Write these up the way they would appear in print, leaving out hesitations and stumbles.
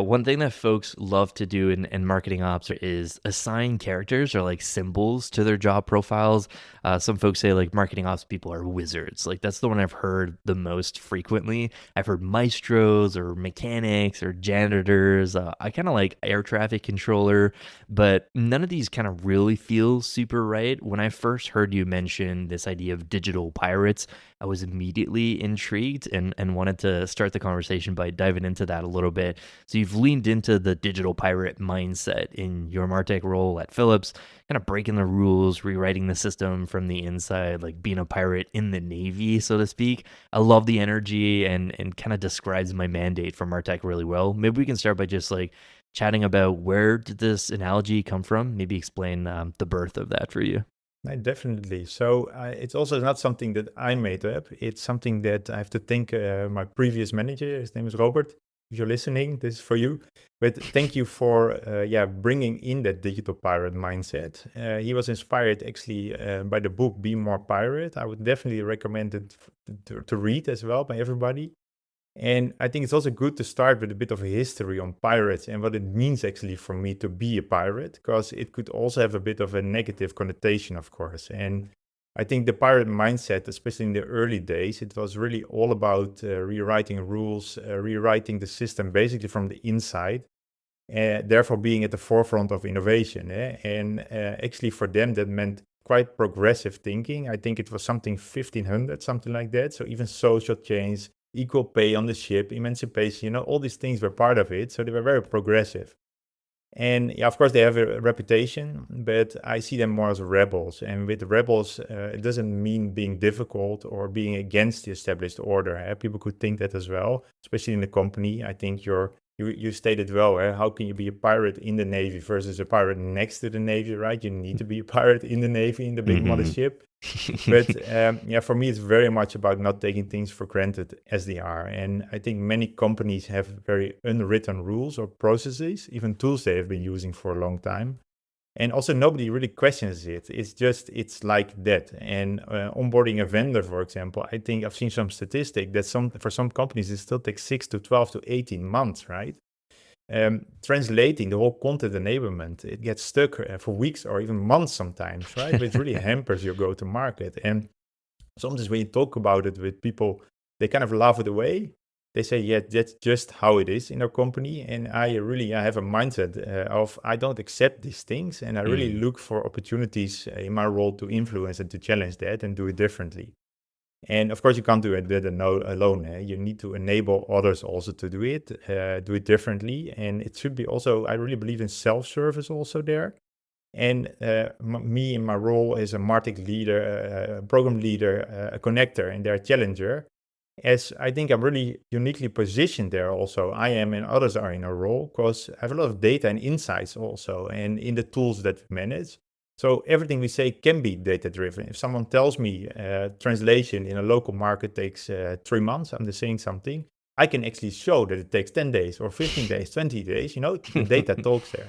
One thing that folks love to do in marketing ops is assign characters or like symbols to their job profiles. Some folks say like marketing ops people are wizards. Like that's the one I've heard the most frequently. I've heard maestros or mechanics or janitors. I kind of like air traffic controller, but none of these kind of really feel super right. When I first heard you mention this idea of digital pirates, I was immediately intrigued and wanted to start the conversation by diving into that a little bit. So you've leaned into the digital pirate mindset in your Martech role at Philips, kind of breaking the rules, rewriting the system from the inside, like being a pirate in the Navy, so to speak. I love the energy and kind of describes my mandate for Martech really well. Maybe we can start by just like chatting about where did this analogy come from? Maybe explain the birth of that for you. Definitely. So it's also not something that I made up. It's something that I have to thank my previous manager. His name is Robert. If you're listening, this is for you. But thank you for bringing in that digital pirate mindset. He was inspired actually by the book Be More Pirate. I would definitely recommend it to read as well by everybody. And I think it's also good to start with a bit of a history on pirates and what it means actually for me to be a pirate, because it could also have a bit of a negative connotation, of course. And I think the pirate mindset, especially in the early days, it was really all about rewriting rules, rewriting the system basically from the inside, therefore being at the forefront of innovation. And actually, for them, that meant quite progressive thinking. I think it was something 1500, something like that. So even social change, equal pay on the ship, emancipation, all these things were part of it. So they were very progressive. And yeah, of course, they have a reputation, but I see them more as rebels. And with rebels, it doesn't mean being difficult or being against the established order. People could think that as well, especially in the company. I think you stated well. How can you be a pirate in the Navy versus a pirate next to the Navy, right? You need to be a pirate in the Navy, in the big Mm-hmm. mothership. But yeah, for me, it's very much about not taking things for granted as they are. And I think many companies have very unwritten rules or processes, even tools they have been using for a long time. And also, nobody really questions it. It's like that. And onboarding a vendor, for example, I think I've seen some statistic that for some companies, it still takes 6 to 12 to 18 months, right? Translating the whole content enablement, it gets stuck for weeks or even months sometimes, right? Which really hampers your go to market. And sometimes when you talk about it with people, they kind of laugh it away. They say, yeah, that's just how it is in our company. And I have a mindset of I don't accept these things. And I really Mm. look for opportunities in my role to influence and to challenge that and do it differently. And of course, you can't do it alone. You need to enable others also to do it differently. And it should be also, I really believe in self-service also there. And me in my role as a Martech leader, a program leader, a connector, and their challenger, as I think I'm really uniquely positioned there also. I am and others are in a role because I have a lot of data and insights also, and in the tools that we manage. So everything we say can be data driven. If someone tells me translation in a local market takes 3 months, I'm just saying something, I can actually show that it takes 10 days or 15 days, 20 days. The data talks there.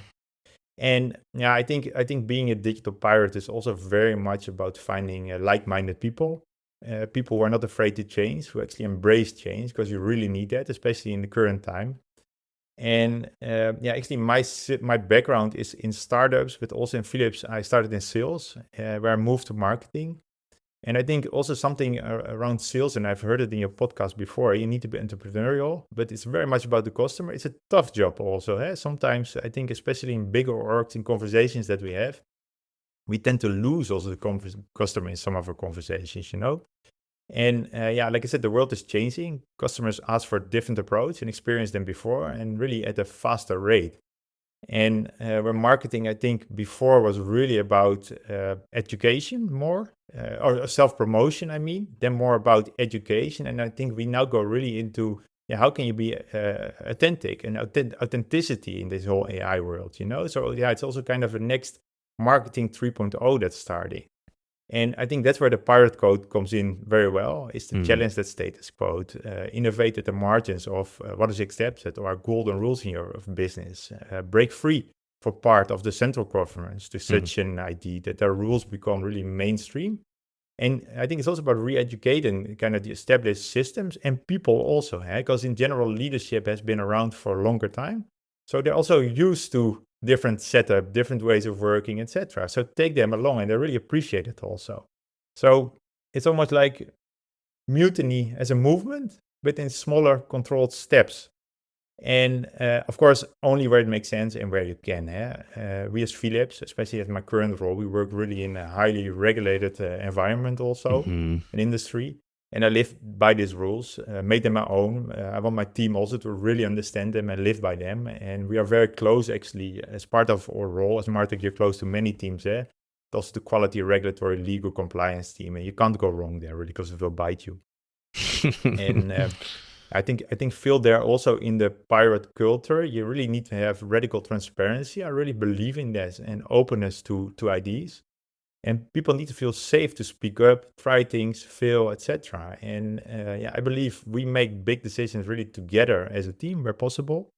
And yeah, I think being a digital pirate is also very much about finding like-minded people, people who are not afraid to change, who actually embrace change, because you really need that, especially in the current time. And yeah, actually, my background is in startups, but also in Philips. I started in sales, where I moved to marketing. And I think also something around sales, and I've heard it in your podcast before, you need to be entrepreneurial, but it's very much about the customer. It's a tough job also. Sometimes I think, especially in bigger orgs, in conversations that we have, we tend to lose also the customer in some of our conversations. And yeah, like I said, the world is changing. Customers ask for a different approach and experience than before, and really at a faster rate. And where marketing, I think, before was really about education more, or self-promotion, I mean, then more about education. And I think we now go really into, yeah, how can you be authentic and authenticity in this whole AI world? So yeah, it's also kind of a next marketing 3.0 that's starting. And I think that's where the pirate code comes in very well, is to Mm. challenge that status quo, innovate at the margins of what is accepted or golden rules in your business, break free for part of the central governance to Mm. such an idea that their rules become really mainstream. And I think it's also about re-educating kind of the established systems and people also, because in general, leadership has been around for a longer time. So they're also used to different setup, different ways of working, etc. So take them along, and they really appreciate it also. So it's almost like mutiny as a movement, but in smaller controlled steps. And of course, only where it makes sense and where you can. We as Philips, especially at my current role, we work really in a highly regulated environment also, an industry. And I live by these rules, made them my own. I want my team also to really understand them and live by them. And we are very close, actually, as part of our role as Martech, you're close to many teams. Also the quality, regulatory, legal compliance team. And you can't go wrong there, really, because it will bite you. And I think Phil, there also in the pirate culture, you really need to have radical transparency. I really believe in this, and openness to ideas. And people need to feel safe to speak up, try things, fail, etc. And I believe we make big decisions really together as a team where possible.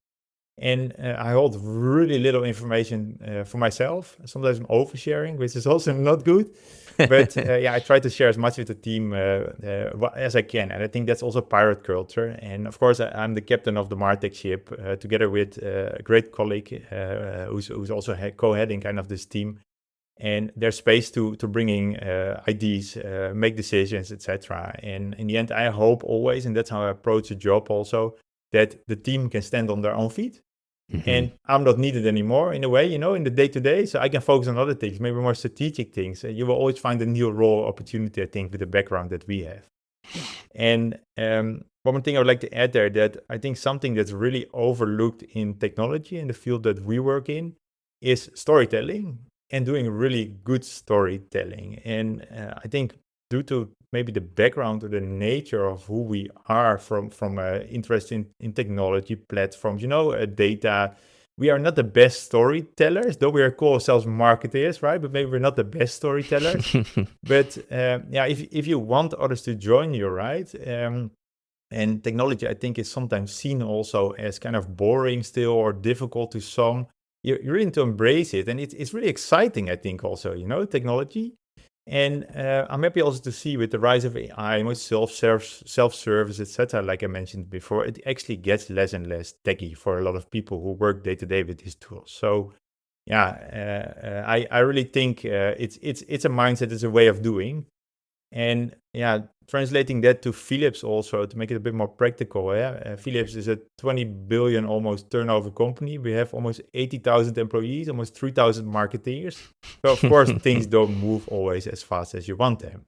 And I hold really little information for myself. Sometimes I'm oversharing, which is also not good. But I try to share as much with the team as I can. And I think that's also pirate culture. And of course, I'm the captain of the Martech ship, together with a great colleague who's also co-heading kind of this team. And there's space to bringing ideas, make decisions, etc. And in the end, I hope always, and that's how I approach a job also, that the team can stand on their own feet. And I'm not needed anymore in a way, in the day-to-day. So I can focus on other things, maybe more strategic things. You will always find a new role opportunity, I think, with the background that we have. And one more thing I would like to add there, that I think something that's really overlooked in technology in the field that we work in is storytelling, and doing really good storytelling. And I think due to maybe the background or the nature of who we are from interest in technology platforms, data, we are not the best storytellers, though we call ourselves marketers, right? But maybe we're not the best storytellers. But if you want others to join you, right? And technology, I think, is sometimes seen also as kind of boring still, or difficult to some. You really need to embrace it. And it's really exciting, I think, also, technology. And I'm happy also to see with the rise of AI, self-service, etc., like I mentioned before, it actually gets less and less techy for a lot of people who work day to day with these tools. So, I really think it's a mindset, it's a way of doing. And translating that to Philips also, to make it a bit more practical. Philips is a 20 billion almost turnover company. We have almost 80,000 employees, almost 3,000 marketeers. So of course, things don't move always as fast as you want them.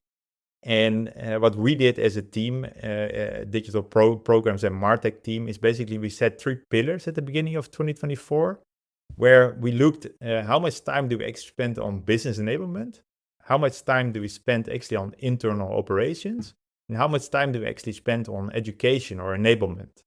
And what we did as a team, digital programs and Martech team, is basically we set 3 pillars at the beginning of 2024, where we looked how much time do we actually spend on business enablement, how much time do we spend actually on internal operations, and how much time do we actually spend on education or enablement.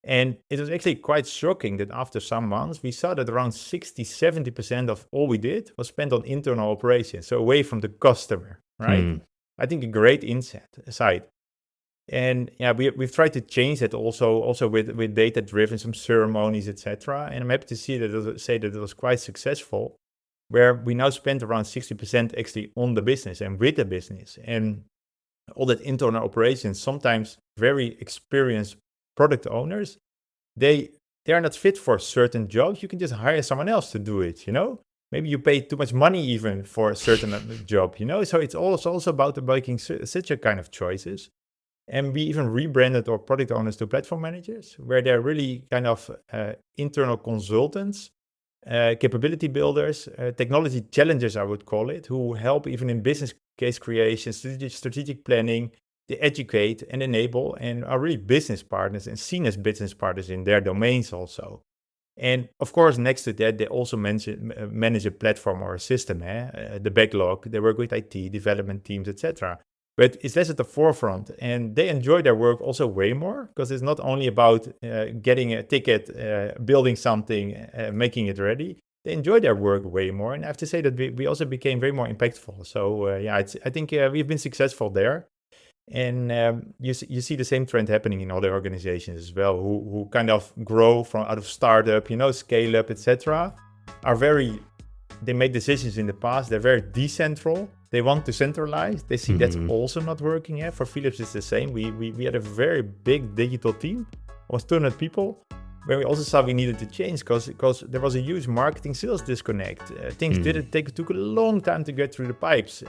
And it was actually quite shocking that after some months, we saw that around 60-70% of all we did was spent on internal operations, so away from the customer, right? I think a great insight. And we've tried to change that also with data-driven, some ceremonies, etc. And I'm happy to see that it was quite successful, where we now spend around 60% actually on the business and with the business. And all that internal operations, sometimes very experienced product owners, they are not fit for certain jobs. You can just hire someone else to do it, Maybe you pay too much money even for a certain job, So it's also about making such a kind of choices. And we even rebranded our product owners to platform managers, where they're really kind of internal consultants, capability builders, technology challengers, I would call it, who help even in business case creation, strategic planning. They educate and enable and are really business partners and seen as business partners in their domains also. And of course, next to that, they also manage a platform or a system, the backlog. They work with IT, development teams, etc. But it's less at the forefront, and they enjoy their work also way more, because it's not only about getting a ticket, building something, making it ready. They enjoy their work way more, and I have to say that we also became way more impactful. So I think we've been successful there, and you see the same trend happening in other organizations as well, who kind of grow out of startup, scale up, etc. They made decisions in the past. They're very decentral. They want to centralize. They see that's also not working. For Philips, it's the same. We had a very big digital team, almost 200 people, where we also saw we needed to change because there was a huge marketing sales disconnect. Things took a long time to get through the pipes.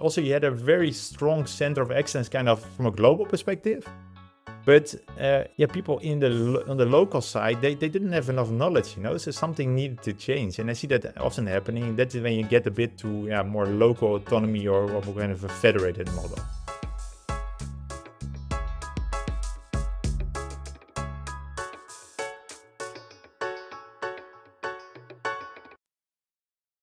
Also, you had a very strong center of excellence kind of from a global perspective. But people on the local side, they didn't have enough knowledge, so something needed to change. And I see that often happening. That's when you get a bit to more local autonomy or kind of a federated model.